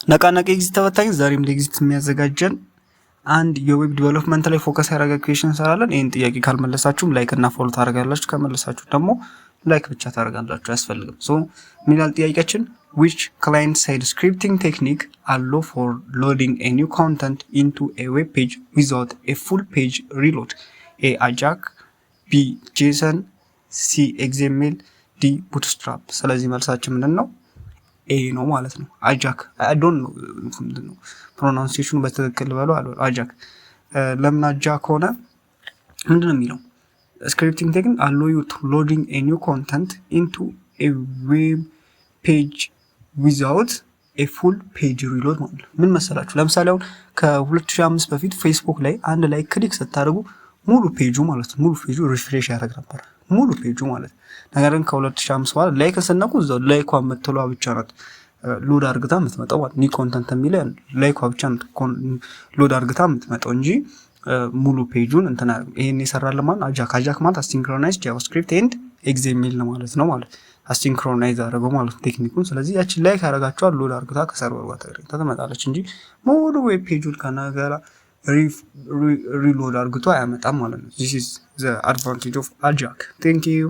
ነቃነቅ ኤግዚት ተበታኝ ዛሬም ለኤግዚት የሚያዘጋጀን አንድ የዌብ ዲቨሎፕመንት ላይ ፎከስ ያደረገ ኩዌሽን እንሰራለን። ይህን ጥያቄ ካልመለሳችሁም ላይክ እና ፎሎ ታደርጋላችሁ። ከመለሳችሁ ደግሞ ላይክ ብቻ ታደርጋላችሁ፣ አያስፈልግም። ሶ ምን ይላል ጥያቄያችን? which client side scripting technique allow for loading a new content into a web page without a full page reload? A ajax, B json, C xml, D bootstrap። ስለዚህ መልሳችን ምንድን ነው? ኤ ነው ማለት ነው። አጃክ አይ ዶንት ኖ ምንድነው ፕሮናንሲዬሽኑ በትክክል በለው አለ አጃክ። ለምን አጃክ ሆነ? ምንድነው የሚለው? ስክሪፕቲንግ ቴክኒክ allow you to loading a new content into a web page without a full page reload ማለት ነው። ምን መሰላችሁ? ለምሳሌ አሁን ከ2005 በፊት ፌስቡክ ላይ አንድ ላይ ክሊክ ስታደርጉ ሙሉ ፔጁ ማለት ነው ሙሉ ፔጁ ሪፍሬሽ ያደርግ ነበር ሙሉ ፔጁ ማለት ነው። ነገር ግን ከ2005 በኋላ ላይክ ስነኩ እዛው ላይኳ የምትለዋ ብቻ ናት ሎድ አርግታ የምትመጣው ማለት ኒ ኮንተንት የሚለ ላይኳ ብቻ ሎድ አርግታ የምትመጣው እንጂ ሙሉ ፔጁን እንትና ይሄን ይሰራል ማለት አጃክ ማለት አሲንክሮናይዝድ ጃቫስክሪፕት ኤንድ ኤክስኤምኤል ነው ማለት ነው። ማለት አሲንክሮናይዝ አደረገው ማለት ቴክኒኩን። ስለዚህ ያቺ ላይክ ያደርጋቸዋል ሎድ አርግታ ከሰርቨር ጋር ተገናኝታ ትመጣለች እንጂ ሙሉ ዌብ ፔጁን ከነገራ reload አርግቶ አያመጣም ማለት ነው። this is the advantage of ajax. thank you